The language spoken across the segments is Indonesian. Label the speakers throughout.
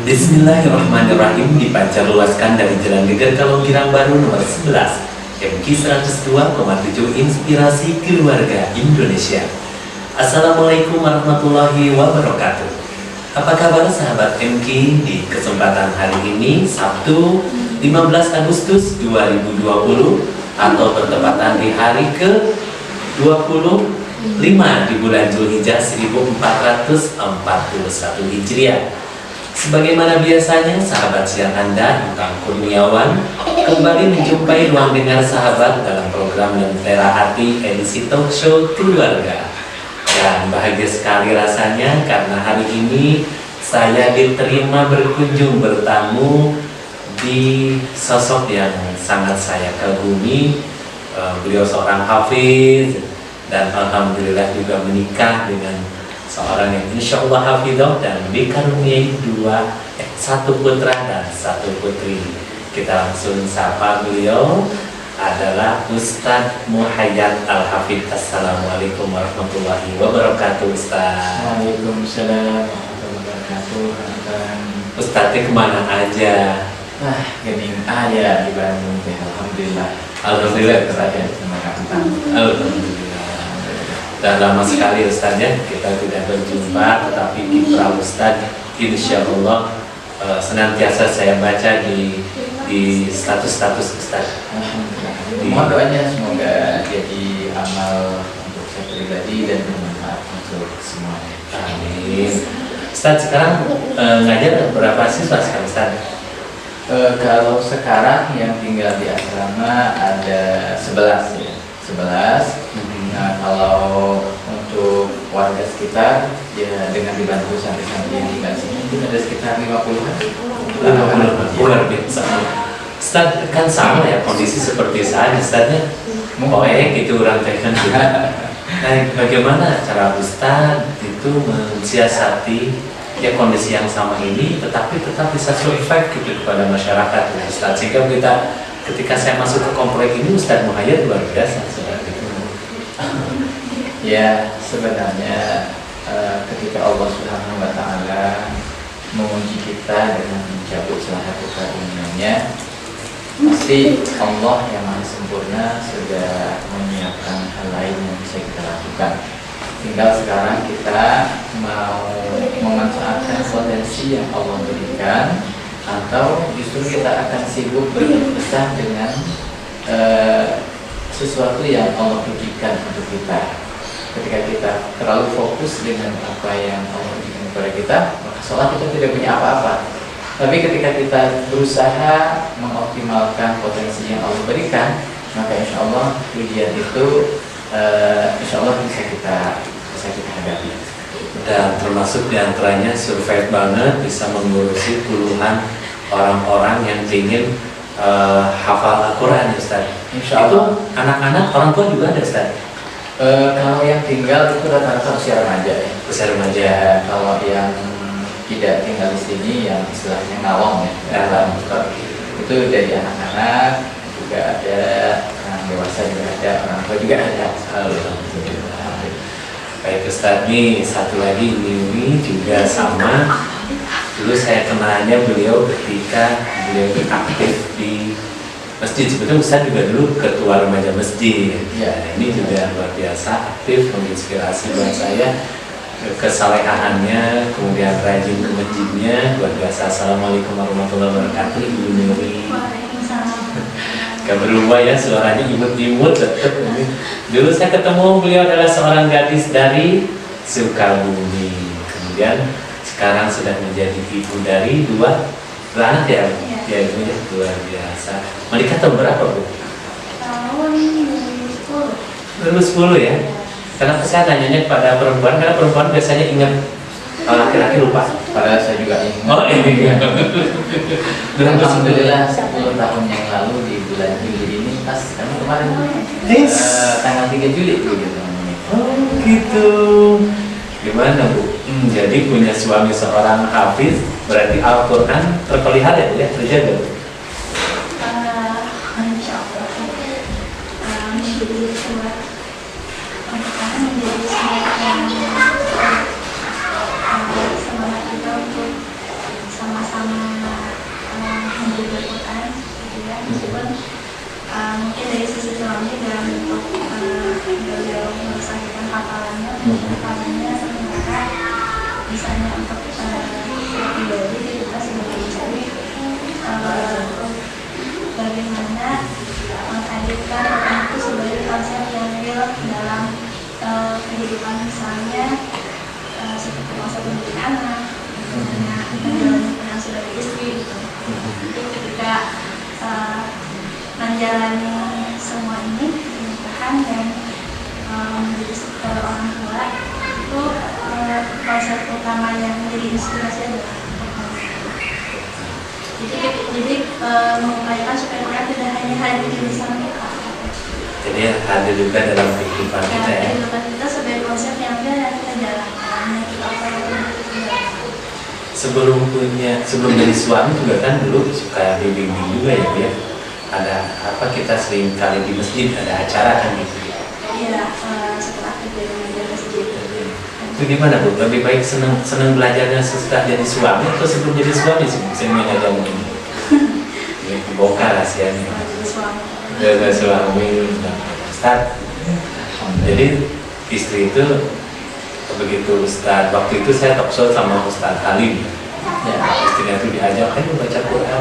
Speaker 1: Bismillahirrahmanirrahim, dipancarluaskan dari Jalan Geger Kalonggirang Baru nomor 11 MQ 102,7 Inspirasi Keluarga Indonesia. Assalamualaikum warahmatullahi wabarakatuh. Apa kabar sahabat MQ di kesempatan hari ini, Sabtu 15 Agustus 2020 atau bertepatan di hari ke 25 di bulan Zulhijjah 1441 Hijriah. Sebagaimana biasanya, sahabat siang Anda, Ingkang Kurniawan, kembali menjumpai ruang dengar sahabat dalam program Lentera Hati edisi talk show keluarga. Dan bahagia sekali rasanya karena hari ini saya diterima berkunjung bertamu di sosok yang sangat saya kagumi. Beliau seorang hafiz dan alhamdulillah juga menikah dengan seorang yang insya Allah hafidhah dan dikaruniai satu putra dan satu putri. Kita langsung sapa beliau, adalah Ustadz Muhayyad Al-Hafidh. Assalamualaikum warahmatullahi wabarakatuh, Ustadz.
Speaker 2: Waalaikumsalam warahmatullahi wabarakatuh.
Speaker 1: Ustadznya kemana aja?
Speaker 2: Gening aja di Bandung. Alhamdulillah.
Speaker 1: Alhamdulillah,
Speaker 2: Ustadz. Terima kasih.
Speaker 1: Alhamdulillah. Dan lama sekali Ustadznya kita tidak berjumpa, tetapi kiprah Ustadz insya Allah senantiasa saya baca di status-status Ustadz.
Speaker 2: Mohon doanya semoga jadi amal untuk saya pribadi dan bermanfaat untuk semuanya.
Speaker 1: Amin. Ustadz sekarang ngajar berapa siswa sekarang Ustadz?
Speaker 2: Kalau sekarang yang tinggal di asrama ada 11 ya. 11. Nah, kalau untuk warga sekitar ya dengan dibantu santri-santri yang tinggal di sini mungkin ada sekitar 50-an.
Speaker 1: Luar biasa. Ustadz kan sama ya kondisi seperti saya Ustadznya. Pokoknya gitu orang tekan. Nah, bagaimana cara Ustadz itu mensiasati ya kondisi yang sama ini tetapi tetap bisa survive gitu kepada masyarakat Ustadz, sehingga ketika saya masuk ke komplek ini Ustadz Muhayyad luar biasa seperti itu.
Speaker 2: Ya sebenarnya ketika Allah Subhanahu Wa Taala menguji kita dengan mencabut salah satu keinginannya, pasti Allah yang Maha Sempurna sudah menyiapkan hal lain yang bisa kita lakukan. Tinggal sekarang kita mau memanfaatkan potensi yang Allah berikan, atau justru kita akan sibuk berkesan dengan sesuatu yang Allah berikan untuk kita. Ketika kita terlalu fokus dengan apa yang Allah berikan kepada kita, maka seolah kita tidak punya apa-apa. Tapi ketika kita berusaha mengoptimalkan potensi yang Allah berikan, maka insya Allah ujian itu insya Allah bisa kita hadapi.
Speaker 1: Dan termasuk diantaranya survive banget bisa mengurusi puluhan orang-orang yang ingin hafal Al-Quran, Ustaz.
Speaker 2: Insya Allah.
Speaker 1: Itu anak-anak, orang tua juga ada, Ustaz?
Speaker 2: Kalau yang tinggal itu rata-rata usia remaja ya.
Speaker 1: Usia remaja.
Speaker 2: Ya, kalau yang tidak tinggal di sini, yang istilahnya ngawang ya, itu dari anak-anak juga ada, orang dewasa juga ada, orang tua juga ada.
Speaker 1: Alhamdulillah. Baik Ustaz, nih satu lagi ini juga sama. Dulu saya kenalnya beliau ketika beliau aktif di masjid. Sebetulnya Ustaz juga dulu ketua remaja masjid.
Speaker 2: Ya.
Speaker 1: Nah, ini juga luar biasa aktif, menginspirasi buat saya. Kesalehaannya, kemudian rajin ke masjidnya, luar biasa. Assalamualaikum warahmatullahi wabarakatuh, Ibu Nuri. Gak berubah ya, suaranya imut-imut tetap. Dulu saya ketemu beliau adalah seorang gadis dari Sukabumi. Kemudian sekarang sudah menjadi ibu dari dua anak ya. Ya itu ya, luar biasa. Menikah tahun berapa Bu?
Speaker 3: Tahun 2010.
Speaker 1: Lulus 10 ya. Kenapa saya tanyanya kepada perempuan? Karena perempuan biasanya ingat, laki-laki lupa.
Speaker 2: Padahal saya juga ingin.
Speaker 1: Oh iya.
Speaker 2: Alhamdulillah 10 tahun yang lalu di bulan Juli ini pas kemarin tanggal 3 Juli gitu.
Speaker 1: Oh gitu. Gimana Bu? Jadi punya suami seorang hafiz, berarti Al-Quran terpelihara ya, terjaga Bu?
Speaker 3: Insya Allah menjadi sebuah semangat kita untuk sama-sama Utamanya sementara misalnya untuk pribadi kita sebagai istri bagaimana menghadirkan itu sebagai konsep yang real dalam kehidupan, misalnya seperti masa mendidik anak, misalnya menjalani peran sebagai istri gitu. Jadi ketika menjalani semua ini pernikahan dan menjadi orang tua itu konsep utama yang menjadi inspirasi adalah jadi mengupayakan supaya mereka tidak hanya hadir di bersama kita.
Speaker 1: Jadi hadir juga dalam kehidupan kita ya.
Speaker 3: Kehidupan kita sebagai konsep yang ada kita jalankan, kita upayakan.
Speaker 1: Sebelum jadi suami juga kan dulu suka bimbing juga ya Bu ya. Ada apa, kita sering kali di masjid ada acara kan gitu.
Speaker 3: Iya, setelah kejadian di masjid.
Speaker 1: Itu gimana Bu? Lebih baik senang belajarnya setelah jadi suami atau sebelum jadi suami sih? Saya mengajar ini. Ini bongkar rahasianya. Jadi suami, Ustaz. Jadi istri itu begitu Ustaz, waktu itu saya talkshow sama Ustaz Halim. Ya, istrinya itu diajak, ayo baca Quran.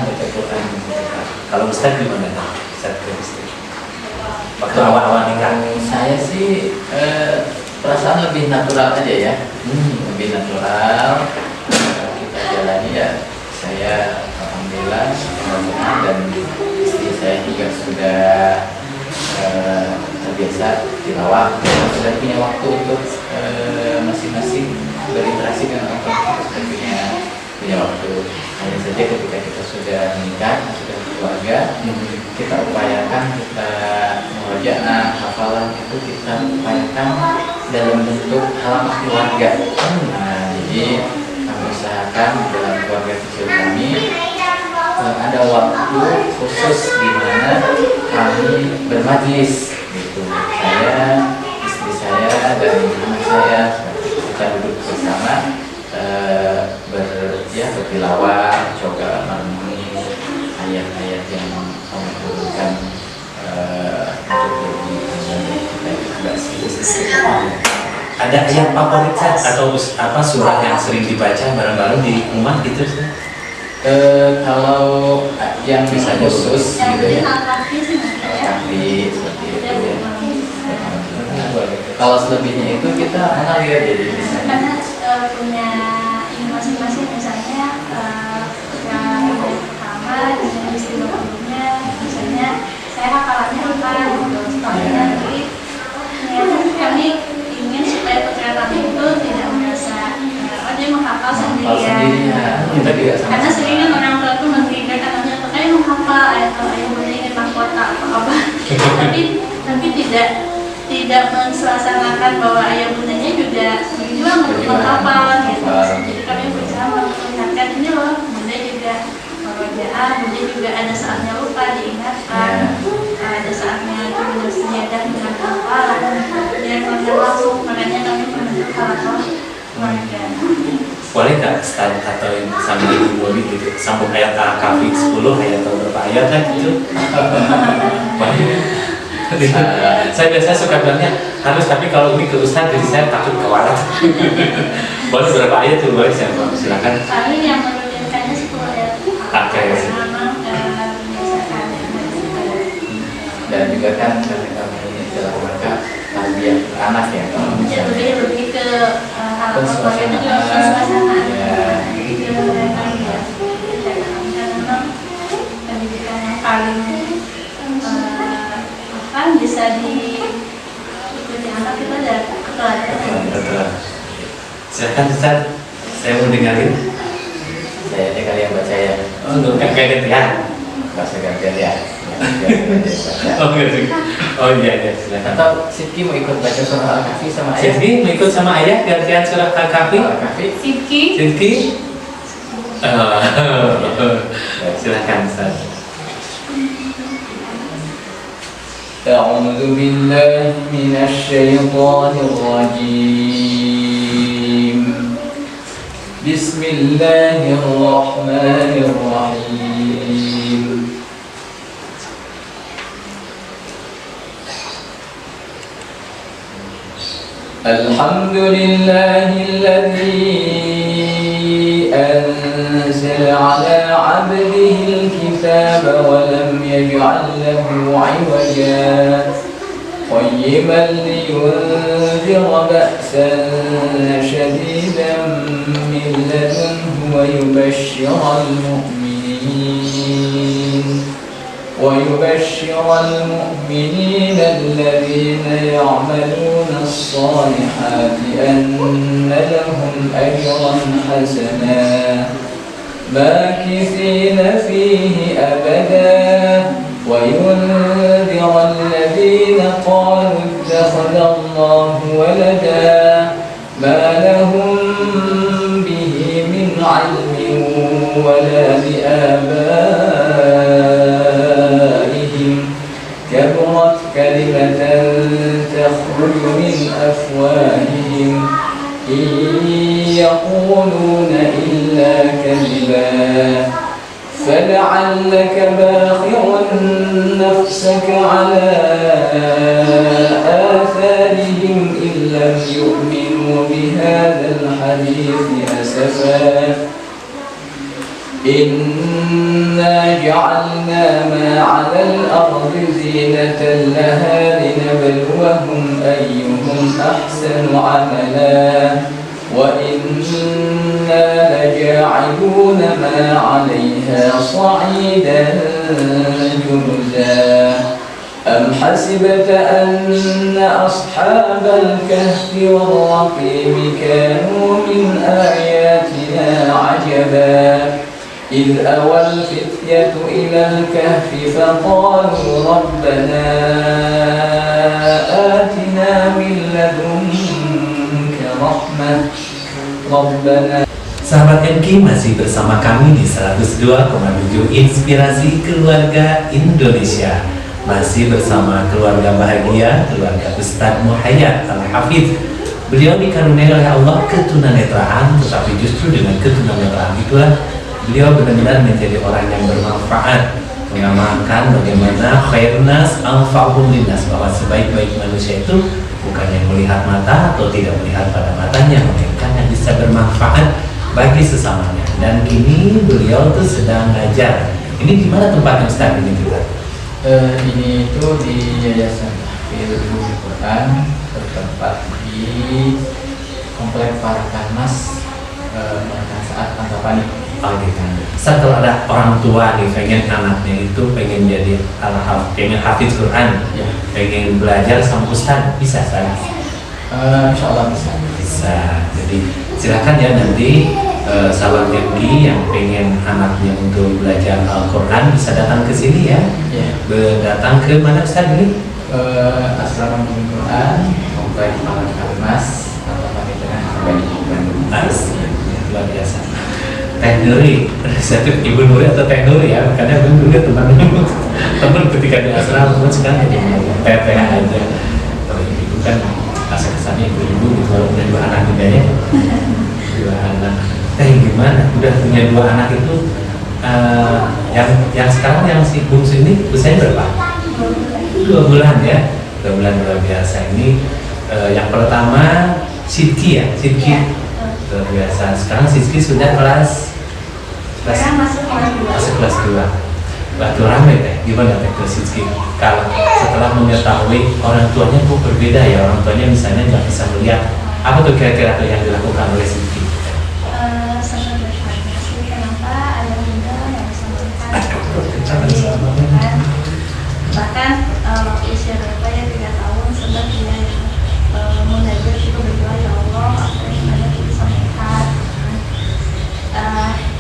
Speaker 1: Kalau Ustaz gimana? Ustaz ke istri. Waktu awal-awal nikah.
Speaker 2: Saya sih perasaan lebih natural aja ya, lebih natural. Kita jalani ya. Saya alhamdulillah dan istri saya juga sudah terbiasa tilawah, sudah punya waktu untuk masing-masing berinteraksi dengan orang, sudah punya waktu. Hanya saja ketika kita sudah menikah, sudah keluarga, kita upayakan, kita murojaah, hafalan itu kita upayakan dalam bentuk halaman keluarga. Nah, jadi kami usahakan dalam keluarga kecil kami ada waktu khusus di mana kami bermajlis gitu. Saya, istri saya dan anak saya kita duduk bersama bertilawah, coba merenungi ayat-ayat yang Allah turunkan untuk
Speaker 1: Ada yang favorit atau apa surah yang sering dibaca bareng-bareng di rumah gitu sih?
Speaker 2: Kalau yang bisa khusus
Speaker 3: Yang
Speaker 2: gitu
Speaker 3: penting
Speaker 2: ya,
Speaker 3: al-Kahfi sih nanti ya.
Speaker 2: Kahfi seperti itu ya. Kalau selebihnya itu kita mengalir jadi misalnya
Speaker 3: Karena punya ini masing-masing, misalnya yang pertama dengan istri sebelumnya, misalnya saya hafalannya apa gitu, soalnya jadi niatnya kami ingin supaya putra kami itu tidak merasa dia menghafal sendirian.
Speaker 2: kita juga sama.
Speaker 3: Karena sering kan orang tua tuh men-trigger anaknya tuh kayak menghafal ayat bunda ingin mahkota apa tapi tidak mensuasanakan bahwa ayah bundanya juga berjuang untuk menghafal gitu. Jadi kami berusaha memperlihatkan ini loh, bunda juga meroja'ah, bunda juga ada saatnya lupa diingatkan, ada saatnya bunda sejadah dengan hafalan biar keluarga langsung. Makanya kami membentuk halaman keluarga.
Speaker 1: Boleh nggak Ustaz atau sambil ibu Bobi gitu sambung ayat Al-Kahfi 10 ayat atau berapa ayat kan gitu? Saya biasanya suka bilangnya harus, tapi kalau ini ke Ustaz jadi saya takut kewarat. Boleh berapa ayat tuh boleh, saya silakan.
Speaker 3: Paling yang menurunkannya 10 ayat.
Speaker 1: Oke.
Speaker 3: Memang biasakan
Speaker 2: Dan juga kan ketika ini adalah mereka tarbiyah anak ya, kalau
Speaker 3: ya
Speaker 2: misalnya
Speaker 3: lebih ke hal keluarga juga suasana. Jadi mereka ya karena memang pendidikan yang paling bisa diikuti anak kita dari keluarga.
Speaker 1: Betul. Silakan Ustaz, saya mau dengerin.
Speaker 2: saya aja kali yang baca ya.
Speaker 1: Oh, enggak kayak gitu ya.
Speaker 2: Bahasa gantian ya.
Speaker 1: Oh, gitu. Oh iya, silakan.
Speaker 2: Atau Sidki mau ikut baca surah Al-Kahfi sama ayah?
Speaker 1: Sidki mau ikut sama ayah gantian surah Al-Kahfi?
Speaker 2: Al-Kahfi.
Speaker 3: Sidki.
Speaker 1: Sidki? Silakan Ustaz.
Speaker 2: أعوذ بالله من الشيطان الرجيم بسم الله الرحمن الرحيم الحمد لله الذي أنزل على عبده الكتاب ولم يجعل له عوجا قيما لينذر بأسا شديدا من لدنه ويبشر المؤمنين الذين يعملون الصالحات أن لهم أجرا حسنا ماكثين فيه أبدا وينذر الذين قالوا اتخذ الله ولدا ما لهم به من علم ولا لآبائهم كبرت كلمة تخرج من أفواههم إن يقولون إلا كذبا فلعلك باخع نفسك على آثارهم إن لم يؤمنوا بهذا الحديث أسفا إنا جعلنا ما على الأرض زينة لها لنبلوهم أيهم أحسن عملا وإنا لجاعلون ما عليها صعيدا جرزا أم حسبت أن أصحاب الكهف والرقيم كانوا من آياتنا عجبا إذ أوى الفتية إلى الكهف فقالوا ربنا آتنا من لدنك رحمة ربنا.
Speaker 1: Sahabat MK masih bersama kami di 102,7 Inspirasi Keluarga Indonesia. Masih bersama keluarga bahagia, keluarga Ustadz Muhayyad Al-Hafidz. Beliau dikaruniai oleh Allah ketunanetraan, tetapi justru dengan ketunanetraan itulah beliau benar-benar menjadi orang yang bermanfaat, mengamalkan bagaimana khairnas anfa'uhum linnas, bahwa sebaik-baik manusia itu bukan yang melihat mata atau tidak melihat pada matanya, melainkan yang bisa bermanfaat bagi sesamanya. Dan kini beliau tuh sedang ngajar. Ini di mana tempatnya Ustaz ini juga?
Speaker 2: Ini itu di Yayasan Tahfidz Quran, bertempat di Komplek Parakarnas Markas Saat Antapani.
Speaker 1: Oh gitu. Ustaz, kalau ada orang tua nih pengen anaknya itu pengen jadi pengen hafidz Quran,
Speaker 2: Ya.
Speaker 1: pengen belajar sama Ustaz, bisa Ustaz?
Speaker 2: Insya Allah bisa.
Speaker 1: Bisa. Jadi silakan ya nanti sahabat MK yang pengen anaknya untuk belajar Al-Quran bisa datang ke sini ya.
Speaker 2: Ya.
Speaker 1: Datang ke mana Ustaz ini?
Speaker 2: Asrama Nurul Quran, Komplek Parakarnas Antapani Tengah, Bandung.
Speaker 1: Luar biasa. Teh Nuri, satu Ibu Nuri atau Teh Nuri ya, karena dulu juga teman ketika di asrama pun sekarang jadi Teh aja. Kalau ibu kan asal kesannya ibu-ibu gitu, kalau punya dua anak juga ya, dua anak. Gimana? Udah punya dua anak itu, yang sekarang yang si bungsu ini usianya berapa? 2 bulan ya, 2 bulan luar biasa. Ini yang pertama Sidki ya, Sidki. Luar biasa. Sekarang Siski sudah
Speaker 3: Sekarang masuk kelas 2.
Speaker 1: Waktu rame teh, gimana teh ke Siski? Kalau setelah mengetahui orang tuanya kok berbeda ya, orang tuanya misalnya nggak bisa melihat, apa tuh kira-kira yang dilakukan oleh Siski?
Speaker 3: Sangat bertanya sih kenapa ayah bunda yang bisa melihat.
Speaker 1: Jangan sama.
Speaker 3: Bahkan waktu usia berapa ya 3 tahun sempat dia munajat itu berdoa, ya Allah aku ingin anak bisa melihat.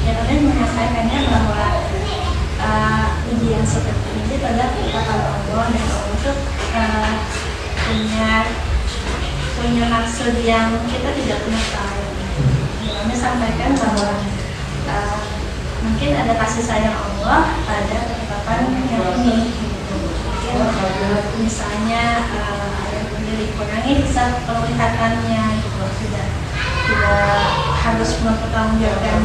Speaker 3: Ya kalian menyampaikannya bahwa ujian seperti ini adalah kita kalau Allah dan Allah itu punya maksud yang kita tidak pernah tahu. Kami sampaikan bahwa mungkin ada kasih sayang Allah pada ketetapan yang ini. Mungkin misalnya dikurangi bisa penglihatannya gitu, tidak harus mempertanggungjawabkan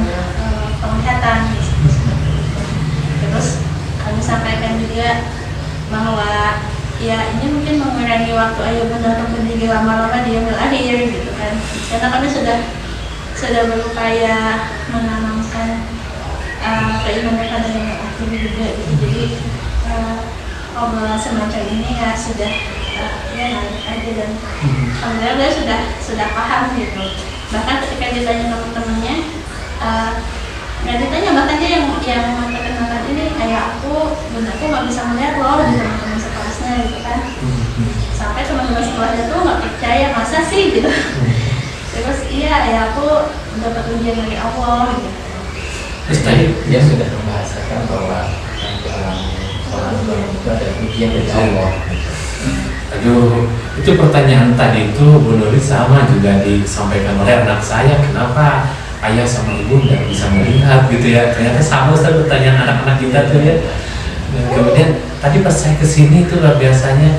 Speaker 3: penglihatan gitu. Terus kami sampaikan juga bahwa ya ini mungkin mengurangi waktu ayah bunda untuk berdiri lama-lama di ambil akhir gitu kan, karena kami sudah berupaya menanamkan keimanan pada yang akhir juga gitu. Jadi obrolan semacam ini ya sudah ya naik aja, dan alhamdulillah dia sudah paham gitu. Bahkan ketika ditanya teman-temannya, nggak ditanya, bahkan dia yang memperkenalkan ini, ayah aku, bundaku nggak bisa melihat loh di teman-teman sekelasnya gitu kan. Sampai teman-teman sekolahnya tuh nggak percaya, masa sih gitu. Terus iya, ayah aku dapat ujian dari Allah gitu.
Speaker 2: Terus tadi dia sudah membahasakan bahwa orang tua itu ada ujian dari Allah.
Speaker 1: Aduh, itu pertanyaan tadi itu Bu Nuri sama juga disampaikan oleh anak saya, kenapa ayah sama ibu nggak bisa melihat gitu ya. Ternyata sama Ustaz pertanyaan anak-anak kita tuh ya. Dan kemudian tadi pas saya kesini tuh luar biasanya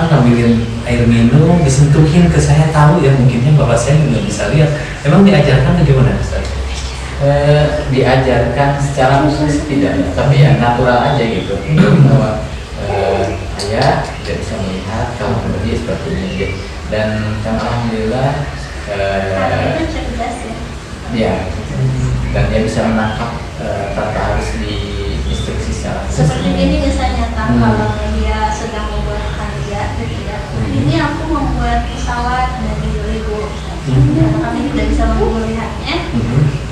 Speaker 1: ngambilin air minum, disentuhin ke saya, tahu ya mungkinnya bapak saya juga bisa lihat. Emang diajarkan bagaimana Ustaz?
Speaker 2: Diajarkan secara khusus tidak, tapi ya natural aja gitu. Bahwa ayah tidak bisa melihat, kalau dia seperti ini. Dan alhamdulillah
Speaker 3: cerdas
Speaker 2: ya, dan dia bisa menangkap tanpa harus diinstruksi secara khusus.
Speaker 3: seperti ini misalnya kalau dia sedang membuat karya gitu ya, ini aku membuat pesawat dari Lego, kami tidak bisa melihatnya,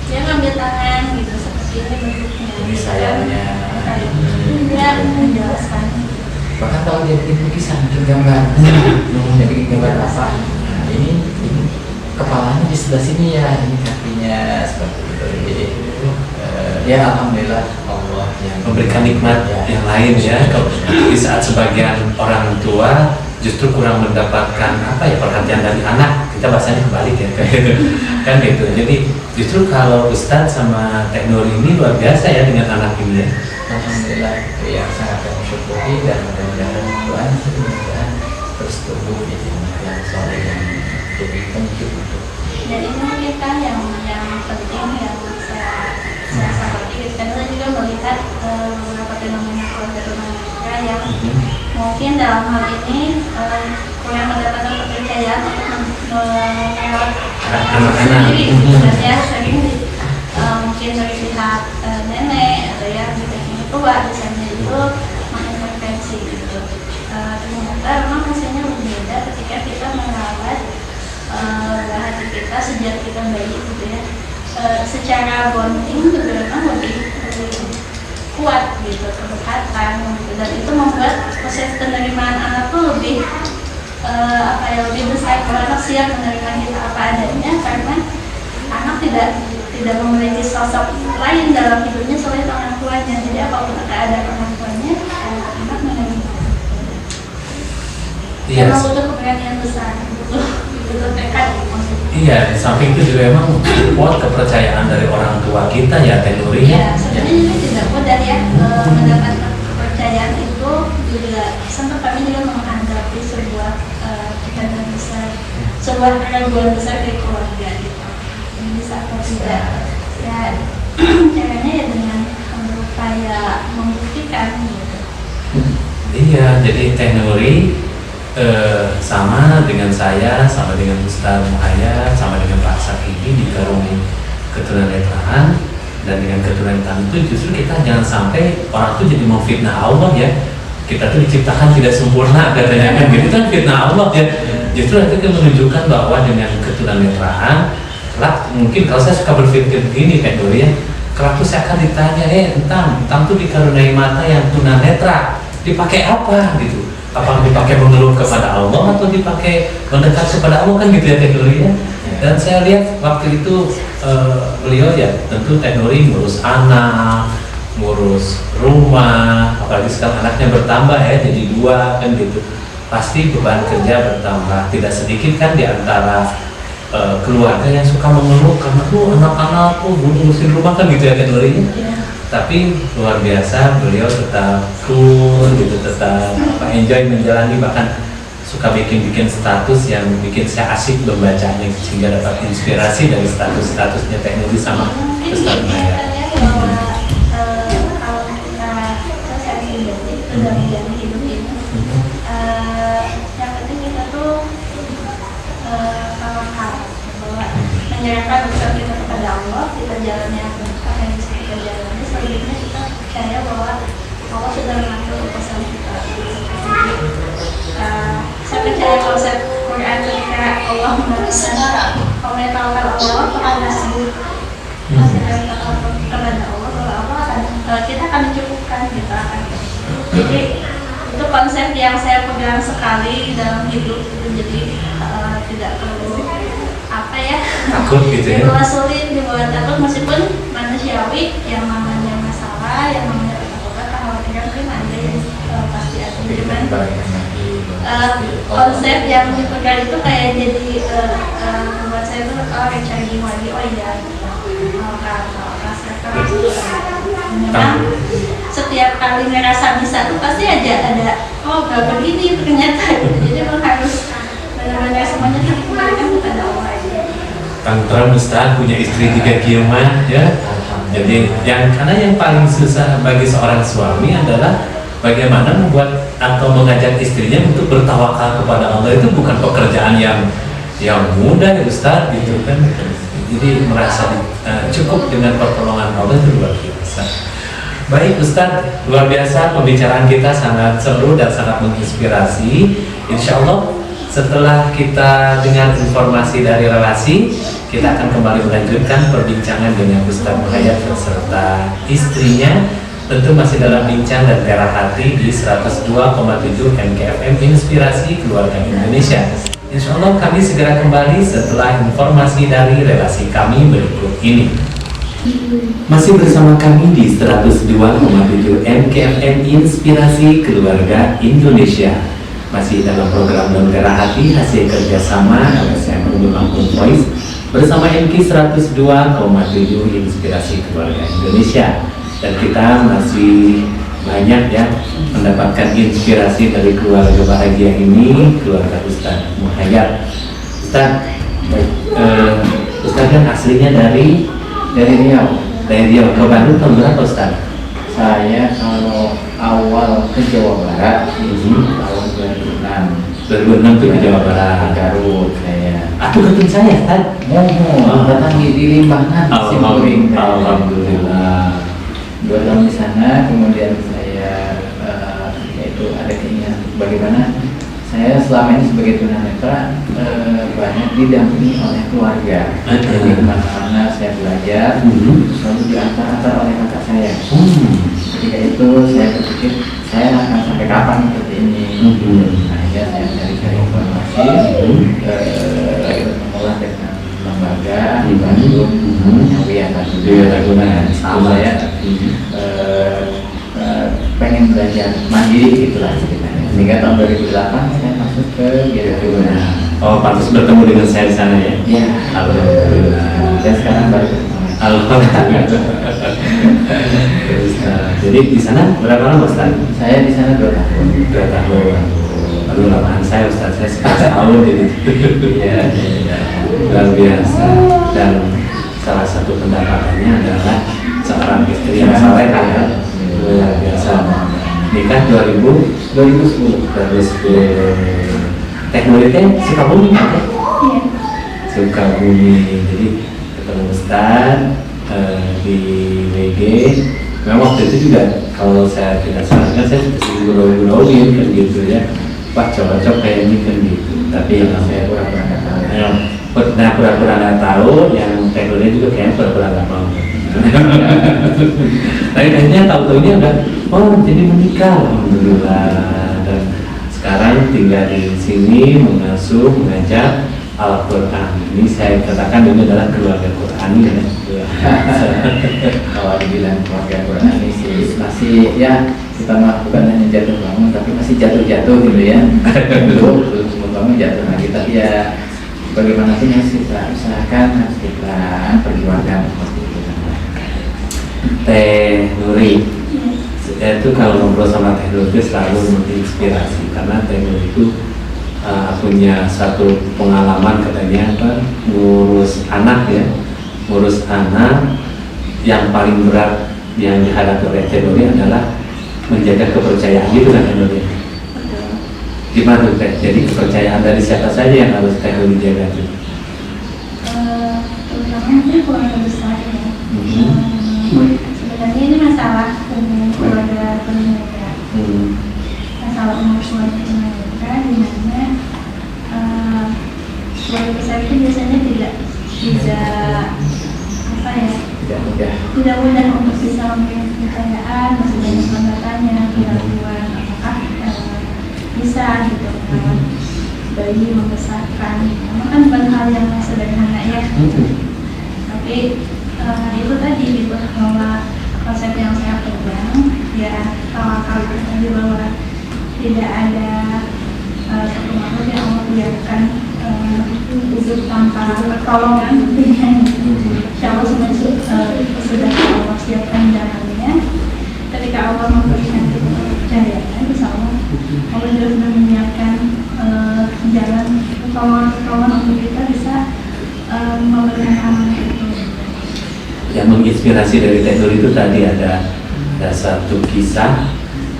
Speaker 3: dia ngambil tangan gitu seperti ini bentuknya,
Speaker 2: Ini sayangnya.
Speaker 3: dia menjelaskan.
Speaker 2: Bahkan kalau dia bikin lukisan, bikin gambar, dia bikin gambar apa? Nah, ini kepalanya di sebelah sini ya, ini kakinya seperti itu. Jadi ya alhamdulillah Allah yang
Speaker 1: Memberikan nikmat yang lain ya. Kalau di saat sebagian orang tua justru kurang mendapatkan perhatian dari anak, kita bahasanya kebalik ya kan gitu. Jadi justru kalau Ustadz sama Teh Nur ini luar biasa ya dengan anak ini ya.
Speaker 2: alhamdulillah itu yang sangat kami syukuri, dan mudah-mudahan Tuhan terus tumbuh di yang soleh yang jadi penunjuk untuk.
Speaker 3: Dan ini mungkin kan yang penting yang saya sampaikan, karena saya juga melihat beberapa fenomena keluarga mereka yang mungkin dalam hal ini kurang mendapatkan kepercayaan untuk melewat
Speaker 1: anak-anak
Speaker 3: sendiri gitu kan ya, sering mungkin dari pihak nenek atau ya pihak yang tua misalnya itu mengintervensi gitu. Ternyata memang hasilnya berbeda ketika kita merawat hati kita sejak kita bayi gitu ya. Secara bonding juga memang lebih kuat gitu, kedekatan gitu, dan itu membuat proses penerimaan anak tuh lebih lebih besar. Kalau anak siap menerima kita apa adanya, karena anak tidak memiliki sosok lain dalam hidupnya selain orang tuanya. Jadi apapun keadaan orang tuanya, anak menerima.
Speaker 1: Iya.
Speaker 3: Memang butuh keberanian besar, butuh tekad maksudnya.
Speaker 1: Iya, di samping itu juga emang support kepercayaan dari orang tua kita ya Teh Nuri
Speaker 3: Ya, sebenarnya ini tidak mudah ya mendapatkan kepercayaan itu. Juga sempat kami juga menghadapi sebuah tekanan besar, sebuah keraguan besar dari keluarga gitu. Ini bisa atau tidak? Ya, caranya ya dengan berupaya membuktikan gitu.
Speaker 1: Iya, jadi Teh Nuri sama dengan saya, sama dengan Ustaz Muhayyad, sama dengan Pak Sakidi dikaruniai keturunan dan dengan keturunan itu justru kita jangan sampai orang itu jadi memfitnah Allah ya. Kita tuh diciptakan tidak sempurna katanya kan, gitu kan fitnah Allah ya. Justru itu kan menunjukkan bahwa dengan keturunan kelak mungkin kalau saya suka berpikir begini Teh Nuri ya, kelak tuh saya akan ditanya, entang tuh dikaruniai mata yang tunanetra, dipakai apa gitu? Apakah dipakai mengeluh kepada Allah atau dipakai mendekat kepada Allah, kan gitu ya Teh Nuri ya. Dan saya lihat waktu itu beliau ya tentu Teh Nuri ngurus anak, ngurus rumah, apalagi sekarang anaknya bertambah ya jadi 2 kan gitu. Pasti beban kerja bertambah, tidak sedikit kan di antara keluarga yang suka mengeluh karena tuh anak-anak ngurusin rumah kan gitu ya Teh Nuri ya. Tapi luar biasa beliau tetap cool gitu, tetap enjoy menjalani, bahkan suka bikin status yang bikin saya asik membacanya sehingga dapat inspirasi dari statusnya Teh Nuri sama Ustaz Muhayyad.
Speaker 3: Kalau kita secara pribadi itu dalam menjalani hidup ini menyerahkan usaha kita kepada Allah, kita jalannya apa yang bisa kita jalani. Selanjutnya kita percaya bahwa Allah sudah mengatur urusan kita. Saya percaya konsep Quran ketika Allah mengatakan Allah kepada kepada Allah bahwa Allah akan kita akan mencukupkan, kita akan. Jadi itu konsep yang saya pegang sekali dalam hidup. Jadi tidak perlu apa ya,
Speaker 1: Takut gitu ya.
Speaker 3: dibawa sulit, dibawa takut, meskipun manusiawi yang namanya masalah, yang namanya ketakutan, kekhawatiran mungkin ada yang pasti ada. Cuman konsep yang dipegang itu kayak jadi buat saya tuh recharging lagi. Oh iya, memang setiap kali ngerasa bisa tuh pasti ada oh gak begini ternyata gitu. Jadi memang harus benar-benar semuanya dikembalikan kepada Allah aja.
Speaker 1: Tantram Ustaz punya istri 3 kiamat ya. Jadi karena yang paling susah bagi seorang suami adalah bagaimana membuat atau mengajak istrinya untuk bertawakal kepada Allah. Itu bukan pekerjaan yang mudah ya Ustaz gitu kan. Jadi merasa cukup dengan pertolongan Allah itu luar biasa. Baik Ustaz, luar biasa pembicaraan kita, sangat seru dan sangat menginspirasi. Insya Allah setelah kita dengar informasi dari relasi, kita akan kembali melanjutkan perbincangan dengan Ustaz Muhayyad beserta istrinya. Tentu masih dalam bincang dan terah hati di 102,7 MKFM Inspirasi Keluarga Indonesia. Insya Allah kami segera kembali setelah informasi dari relasi kami berikut ini. Masih bersama kami di 102,7 MKFM Inspirasi Keluarga Indonesia. Masih dalam program Lentera Hati hasil kerjasama LSM Unggul Lampung Voice bersama MK 102,7 Inspirasi Keluarga Indonesia. Dan kita masih banyak ya mendapatkan inspirasi dari keluarga bahagia ini, keluarga Ustaz Muhayyad. Ustaz, Ustaz kan aslinya dari Riau. Dari Riau ke Bandung tahun berapa Ustaz?
Speaker 2: Saya kalau awal ke Jawa Barat tahun 2006
Speaker 1: tuh ke Jawa Barat.
Speaker 2: Garut saya.
Speaker 1: Aku ketemu saya Ustaz.
Speaker 2: Datang di Limbangan.
Speaker 1: Alhamdulillah.
Speaker 2: 2 tahun di sana, kemudian saya yaitu ada keinginan bagaimana saya selama ini sebagai tunanetra banyak didampingi oleh keluarga. Jadi kemana-mana saya belajar selalu diantar-antar oleh kakak saya. Ketika itu saya berpikir saya akan sampai kapan seperti ini. Akhirnya saya mencari informasi, mengolah dengan lembaga di Bandung, Wiata Guna. Saya pengen belajar mandiri gitulah ceritanya. Sehingga tahun 2008 saya masuk ke Wiata Guna.
Speaker 1: Oh, pantas bertemu dengan saya di sana ya?
Speaker 2: Iya.
Speaker 1: Alhamdulillah.
Speaker 2: Dan sekarang baru ketemu.
Speaker 1: Alhamdulillah. Jadi di sana berapa lama Ustaz?
Speaker 2: Saya di sana 2 tahun.
Speaker 1: 2 tahun. Aduh lamaan saya Ustaz, saya 11 tahun jadi. Iya. Luar biasa. Dan salah satu pendapatannya adalah seorang istri yang saleh ya. Luar biasa. Nikah 2010. Teknologinya Sukabumi kan?
Speaker 3: Iya.
Speaker 1: Sukabumi. Jadi ketemu Ustaz di WG. Memang waktu itu juga kalau saya tidak salah kan saya sering gurau-gurauin kan gitu ya. Wah cocok kayak ini kan gitu. Tapi
Speaker 2: Saya pura-pura nggak tahu.
Speaker 1: Nah pura-pura nggak tahu, yang teknologi juga kayaknya pura-pura nggak mau. Tapi akhirnya tahu-tahunya udah, oh jadi menikah, alhamdulillah. Dan sekarang tinggal di sini mengasuh, mengajar Al-Quran. Ini saya katakan ini adalah keluarga Qurani ya.
Speaker 2: Kalau dibilang keluarga Qurani sih masih ya kita mah bukan hanya jatuh bangun tapi masih jatuh-jatuh gitu ya. Belum bangun jatuh lagi tapi ya bagaimana sih harus kita usahakan, harus kita perjuangkan seperti itu.
Speaker 1: Teh Nuri itu kalau ngobrol sama Teh Nuri selalu menginspirasi karena Teh Nuri itu punya satu pengalaman katanya apa ngurus anak ya, ngurus anak yang paling berat yang dihadapi oleh Teh Nuri adalah menjaga kepercayaan gitu kan Teh Nuri. Gimana tuh Teh? Jadi kepercayaan dari siapa saja yang harus Teh Nuri jaga tuh?
Speaker 3: besar ya. Sebenarnya ini masalah umum keluarga penyandang. Masalah umum keluarga penyandang di mana keluarga besar itu biasanya tidak apa ya? Tidak mudah untuk bisa memberikan kepercayaan, masih banyak hambatannya, keraguan, apakah bisa gitu merawat bayi, membesarkan. Memang kan bukan hal yang sederhana ya. Tapi itu tadi gitu bahwa konsep yang saya pegang ya tawakal tadi bahwa tidak ada satu makhluk yang Allah biarkan hidup tanpa pertolongan. Insya Allah sudah Allah siapkan jalannya. Ketika Allah memberikan kita kepercayaan, insya Allah Allah juga sudah menyiapkan jalan pertolongan untuk kita bisa memberikan amanah itu.
Speaker 1: Yang menginspirasi dari Teh Nur itu tadi ada satu kisah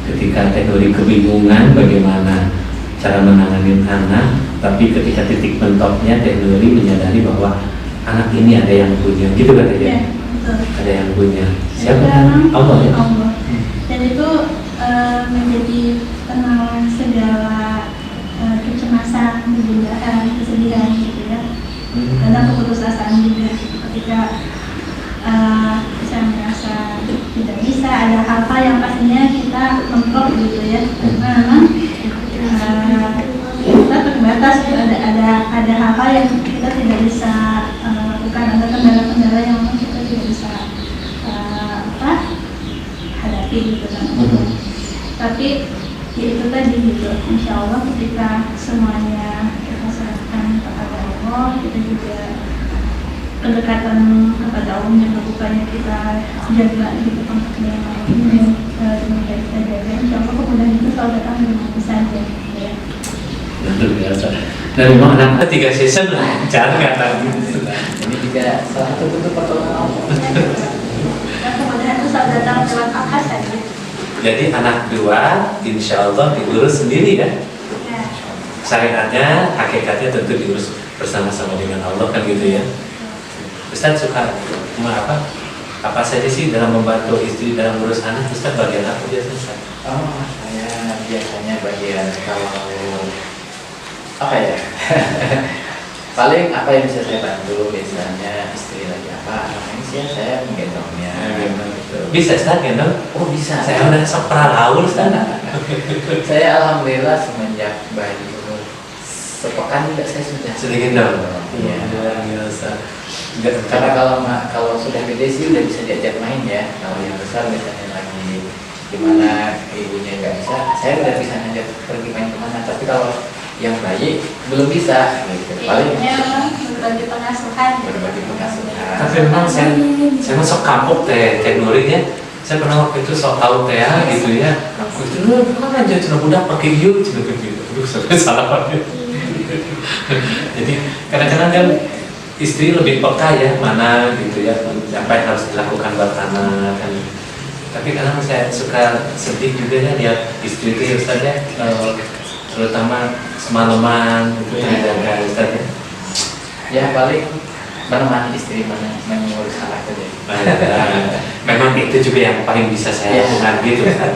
Speaker 1: ketika Teh Nur kebingungan bagaimana cara menangani anak, tapi ketika titik mentoknya Teh Nur menyadari bahwa anak ini ada yang punya, gitu katanya.
Speaker 3: Ya, betul.
Speaker 1: Ada yang punya. Siapa?
Speaker 3: Sekarang,
Speaker 1: Allah ya.
Speaker 3: Allah. Dan itu menjadi tenang segala kecemasan, kegundahan, kesedihan gitu ya. Karena keputusasaan juga ketika saya merasa tidak bisa, ada hal-hal yang pastinya kita mentok gitu ya. Karena memang kita terbatas, ada hal-hal yang kita tidak bisa lakukan, ada kendala-kendala yang memang kita tidak bisa hadapi gitu kan. Tapi ya itu tadi gitu, insya Allah ketika semuanya kita serahkan kepada Allah, kita juga pendekatan kepada Allah yang bukannya kita jaga gitu kontaknya yang lain dan kita jaga, insya Allah kemudahan itu selalu datang dengan saja ya.
Speaker 1: Luar biasa. Dan memang anak tiga season lancar kata gitu.
Speaker 2: Ini juga salah satu bentuk pertolongan Allah.
Speaker 3: Dan kemudahan itu selalu datang lewat akal saja.
Speaker 1: Jadi anak dua insya Allah diurus sendiri ya.
Speaker 3: Ya.
Speaker 1: Syariatnya, hakikatnya tentu diurus bersama-sama dengan Allah kan gitu ya. Ustaz suka apa saja sih dalam membantu istri dalam ngurus anak? Ustaz bagian apa biasanya?
Speaker 2: Oh, saya biasanya bagian kalau apa ya? Paling apa yang bisa saya bantu biasanya istri lagi apa? Ini sih saya menggendongnya.
Speaker 1: Bisa Ustaz gendong?
Speaker 2: Oh bisa.
Speaker 1: Saya udah sepera laul Ustaz.
Speaker 2: Saya alhamdulillah semenjak bayi umur sepekan juga saya sudah
Speaker 1: gendong.
Speaker 2: Iya.
Speaker 1: Biasa.
Speaker 2: Karena kalau sudah gede sih udah bisa diajak main ya. Kalau yang besar biasanya lagi gimana ibunya nggak bisa, saya udah bisa ngajak pergi main kemana. Tapi kalau yang bayi belum bisa gitu. Paling
Speaker 3: berbagi pengasuhan.
Speaker 2: berbagi pengasuhan.
Speaker 1: Tapi memang saya masuk kampung teh Nuri ya. Saya pernah waktu itu sok tahu teh gitu ya. Aku itu kan aja cina budak pakai yuk cina gitu. Aduh sampai salah. Jadi kadang-kadang kan istri lebih peka ya mana gitu ya apa yang harus dilakukan buat anak kan. Tapi kadang saya suka sedih juga ya lihat istri itu ya Ustaz ya, terutama semalaman itu menjaga Ustaz ya.
Speaker 2: Ya paling menemani istri mengurus anak aja.
Speaker 1: Memang itu juga yang paling bisa saya lakukan gitu Ustaz.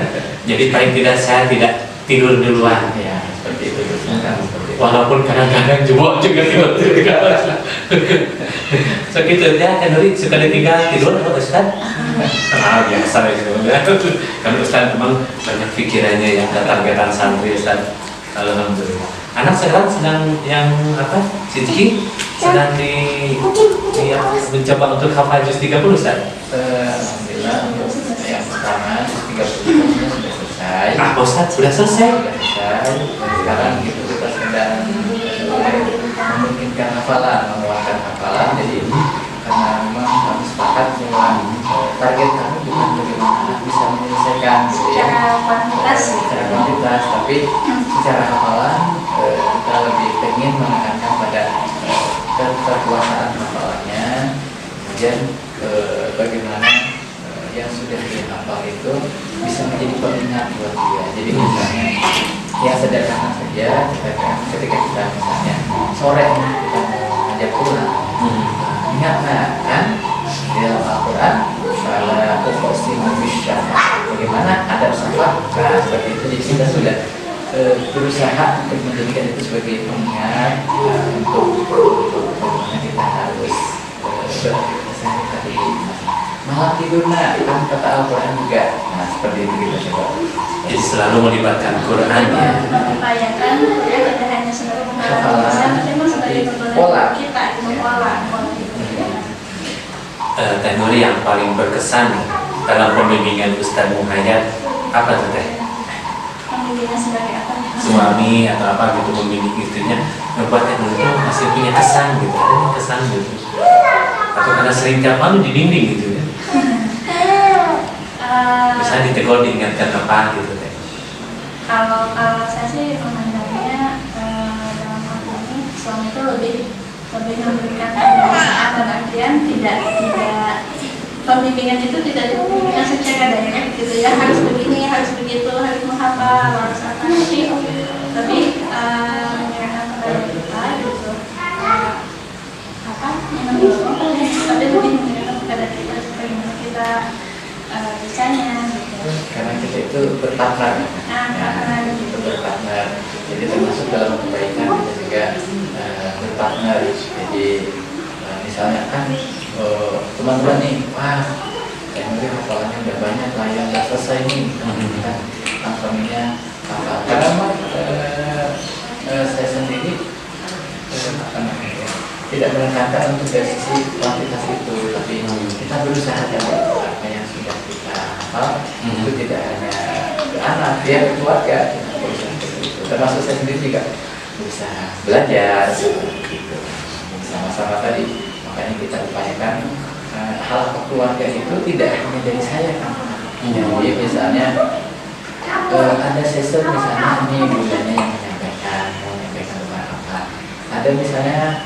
Speaker 1: Jadi paling tidak saya tidak tidur duluan
Speaker 2: Ya seperti itu
Speaker 1: walaupun kadang-kadang juga tidur so gitu ya Nuri suka ditinggal tidur atau Ustaz? Biasa gitu kan Ustaz memang banyak pikirannya yang targetan santri Ustaz. Alhamdulillah. Anak sekarang sedang yang apa? Sidki sedang mencoba untuk hafal juz 30 Ustaz.
Speaker 2: Alhamdulillah untuk yang pertama 30 sudah selesai.
Speaker 1: Ustaz sudah selesai.
Speaker 2: Sekarang gitu kita sedang memungkinkan hafalan, menguatkan hafalan. Jadi karena memang kami sepakat bahwa target kami bukan bagaimana anak bisa menyelesaikan gitu ya, secara kuantitas, tapi secara hafalan kita lebih ingin menekankan pada kekuasaan hafalannya, kemudian bagaimana yang sudah dihafal itu bisa menjadi pengingat buat dia. Jadi misalnya yang sederhana saja, ketika kita misalnya sore kita mau ngajak pulang, ingat nggak kan adab sahabat. Nah seperti itu, jadi kita sudah berusaha untuk menjadikan itu sebagai pengingat untuk bagaimana kita harus bersehari tadi malam tidur nak kan kata Al-Quran juga. Nah seperti itu kita coba.
Speaker 1: Jadi selalu melibatkan Quran ya.
Speaker 3: Mengupayakan ya tidak hanya sebagai pengalaman bisa, tapi memang sebagai
Speaker 2: pola
Speaker 3: kita pola.
Speaker 1: Teh Nuri yang paling berkesan dalam pembimbingan Ustadz Muhayyad apa tuh Teh?
Speaker 3: Pembimbingan sebagai apa?
Speaker 1: Suami atau apa gitu membimbing istrinya membuat Teh Nuri itu masih punya kesan gitu, ada kesan gitu. Atau karena sering tiap malam dibimbing gitu ya. Bisa ditegur diingatkan apa gitu Teh.
Speaker 3: Kalau saya sih memandangnya dalam hal ini suami itu lebih memberikan penasehat dan artian tidak pembimbingan itu tidak diberikan secara direct gitu ya, harus begini, harus begitu, harus menghafal, harus apa, tapi menyerahkan kepada kita gitu apa yang tapi lebih menyerahkan kepada kita supaya kita bisanya gitu.
Speaker 2: Karena kita itu berpartner, itu berpartner. Jadi termasuk dalam kebaikan kita juga berpartner. Jadi misalnya kan teman-teman nih, wah, mungkin hafalannya udah banyak lah yang nggak selesai nih, kan suaminya apa? Karena saya sendiri tidak menekankan untuk dari sisi kuantitas itu, tapi kita berusaha dari apa yang sudah kita hafal itu tidak hanya ke anak, biar keluarga kita berusaha seperti itu. Termasuk saya sendiri juga berusaha belajar seperti itu sama-sama tadi. Makanya kita upayakan hal keluarga itu tidak hanya dari saya kan. Jadi misalnya ada session misalnya ini budanya yang menyampaikan apa. Ada misalnya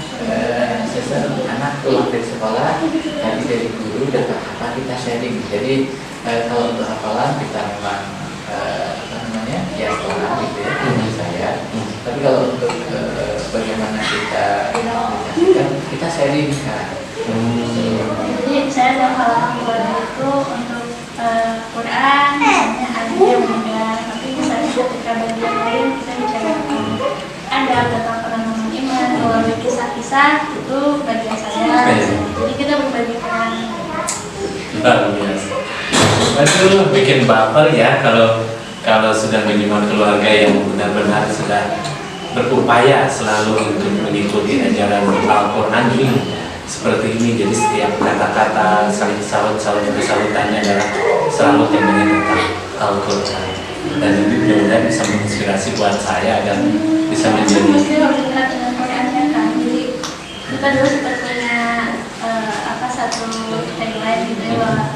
Speaker 2: session anak pulang dari sekolah, tadi dari guru dapat apa kita sharing. Jadi kalau untuk hafalan kita memang ya sekolah gitu ya dari saya. Tapi kalau untuk bagaimana kita kita sharing kan.
Speaker 3: Jadi saya dalam hal keluarga itu untuk Quran misalnya ada yang mendengar, tapi misalnya ketika bagian lain kita bicara ada tentang penanaman iman, melalui kisah-kisah itu bagian saya. Jadi kita berbagi peran.
Speaker 1: Luar biasa. Aduh, bikin baper ya kalau sudah menyimak keluarga yang benar-benar sudah berupaya selalu untuk mengikuti ajaran Al-Quran ini seperti ini. Jadi setiap kata-kata saling salutannya adalah selalu temanya tentang Al-Quran. Dan ini benar-benar bisa menginspirasi buat saya agar bisa menjadi.
Speaker 3: Jadi kita dulu sempat punya satu tagline gitu ya,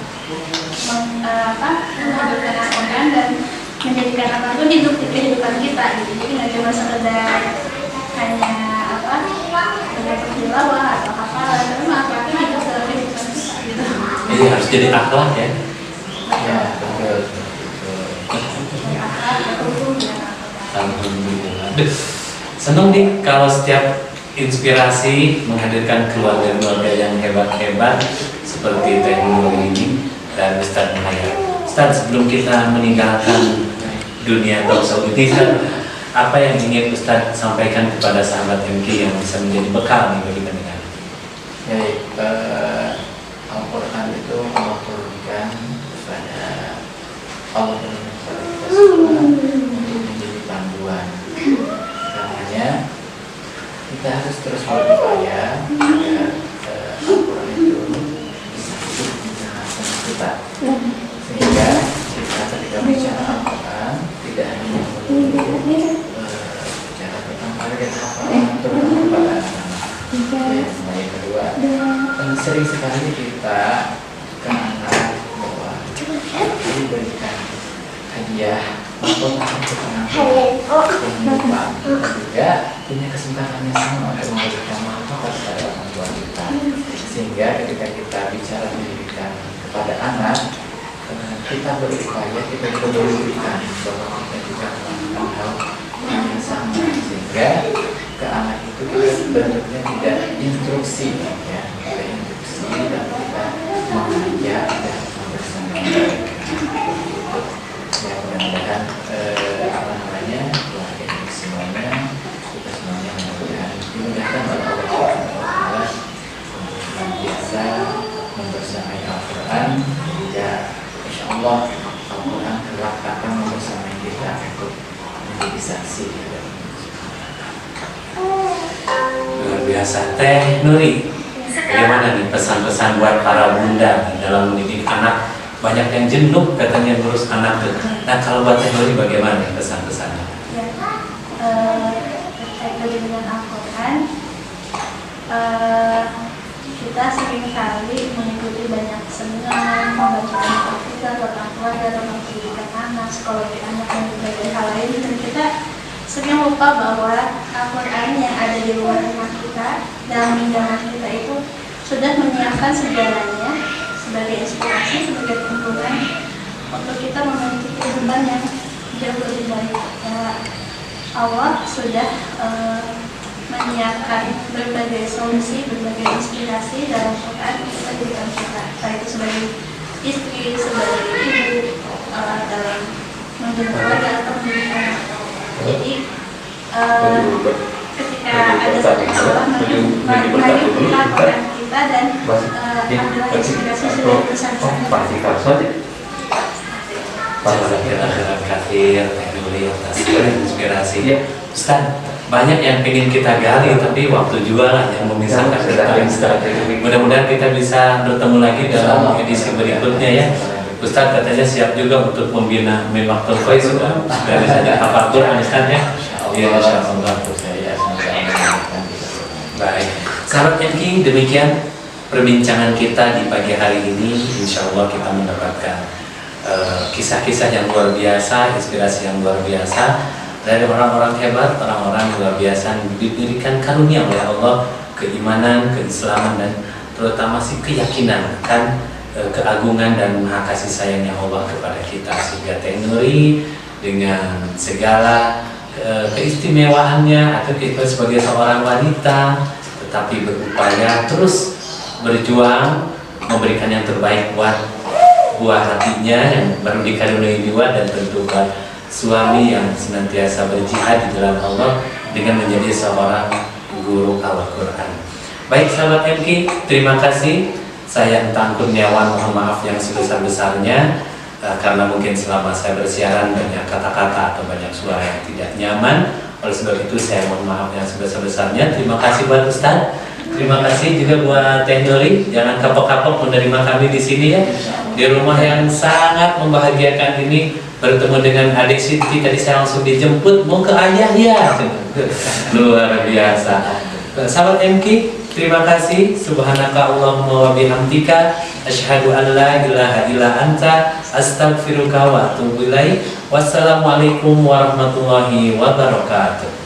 Speaker 3: menghidupkan Al-Quran dan menjadikan apa itu hidup di kehidupan kita gitu. Jadi nggak cuma sekedar hanya sebagai tilawah atau hafalan, tapi akhlaknya hidup dalam kehidupan kita gitu.
Speaker 1: Jadi harus jadi akhlak ya.
Speaker 2: Ya, betul.
Speaker 1: Alhamdulillah. Senang nih kalau setiap inspirasi menghadirkan keluarga-keluarga yang hebat-hebat seperti Teh Nuri ini dan Ustadz Muhayyad. Ustadz, sebelum kita meninggalkan dunia talkshow ini, apa yang ingin Ustadz sampaikan kepada sahabat MK yang bisa menjadi bekal nih bagi pendengar?
Speaker 2: Ya, Al-Quran itu Allah turunkan kepada Allah kepada kita semua untuk menjadi panduan. Karenanya kita harus terus berupaya agar Al-Quran itu bisa hidup di tengah-tengah kita, sehingga kita ketika bicara Al-Quran tidak hanya bicara tentang target hafalan terutama kepada anak-anak. Yang kedua, sering sekali kita ke anak bahwa diberikan hadiah atau kehidupan, juga punya kesempatan yang sama untuk memberikan manfaat kepada orang tua kita, sehingga ketika kita bicara pendidikan kepada anak, kita berupaya kita menunjukkan bahwa kita juga melakukan hal yang sama, sehingga ke anak itu bentuknya tidak instruksi ya, tidak instruksi, dan kita mengajak dan bersama mereka. Ya, dimudahkan oleh Allah Subhanahu wa taala untuk biasa membersamai Al-Qur'an, hingga insyaallah Al-Qur'an kelak akan membersamai kita untuk menjadi saksi di hadapan
Speaker 1: Luar biasa. Teh Nuri, bagaimana nih pesan-pesan buat para bunda dalam mendidik anak? Banyak yang jenuh katanya ngurus anak tuh. Nah kalau buat Teh Nuri bagaimana nih pesan-pesannya?
Speaker 3: Ya, terkait dengan Al-Quran, kita sering kali mengikuti banyak seminar, membacakan Al-Quran tentang keluarga, tentang pendidikan anak, psikologi anak, dan berbagai hal lain, dan kita sering lupa bahwa Al-Quran yang ada di luar rumah kita, dalam genggaman kita itu sudah menyiapkan segalanya sebagai inspirasi, sebagai tuntunan untuk kita memiliki kehidupan yang jauh lebih baik. Ya, Allah sudah menyiapkan berbagai solusi, berbagai inspirasi dalam Quran untuk kehidupan kita, baik itu sebagai istri, sebagai ibu, dalam mendidik keluarga atau mendidik anak. Jadi ketika ada satu masalah, mari kita Quran kita dan ambillah inspirasi dari pesan-pesan.
Speaker 1: Jazakallahu khairan Teh Nuri atas inspirasi. Ustaz, banyak yang ingin kita gali tapi waktu juga lah yang memisahkan kita. Mudah-mudahan kita bisa bertemu lagi dalam edisi berikutnya ya. Ustaz katanya siap juga untuk membina Miftahul Khoir, sudah bisa hafal Quran Ustaz ya. Iya, insyaallah. Baik, sahabat MK, demikian perbincangan kita di pagi hari ini. Insyaallah kita mendapatkan kisah-kisah yang luar biasa, inspirasi yang luar biasa dari orang-orang hebat, orang-orang luar biasa yang diberikan karunia oleh Allah, keimanan, keislaman, dan terutama sih keyakinan kan keagungan dan maha kasih sayangnya Allah kepada kita, sehingga Teh Nuri dengan segala keistimewaannya atau kita sebagai seorang wanita tetapi berupaya terus berjuang memberikan yang terbaik buat buah hatinya yang baru dikaruniai jiwa, dan tentu buat suami yang senantiasa berjihad di jalan Allah dengan menjadi seorang guru Al-Quran. Baik sahabat MK, terima kasih. Saya Entang Kurniawan mohon maaf yang sebesar-besarnya karena mungkin selama saya bersiaran banyak kata-kata atau banyak suara yang tidak nyaman. Oleh sebab itu saya mohon maaf yang sebesar-besarnya. Terima kasih buat Ustaz. Terima kasih juga buat Teh Nuri. Jangan kapok-kapok menerima kami di sini ya. Di rumah yang sangat membahagiakan ini, bertemu dengan adik Siti. Tadi saya langsung dijemput mau ke ayah ya. Luar biasa. Sahabat MK, terima kasih. Subhanaka Allahumma wa bihamdika asyhadu an la ilaha illa anta astaghfiruka wa atubu ilaik. Wassalamualaikum warahmatullahi wabarakatuh.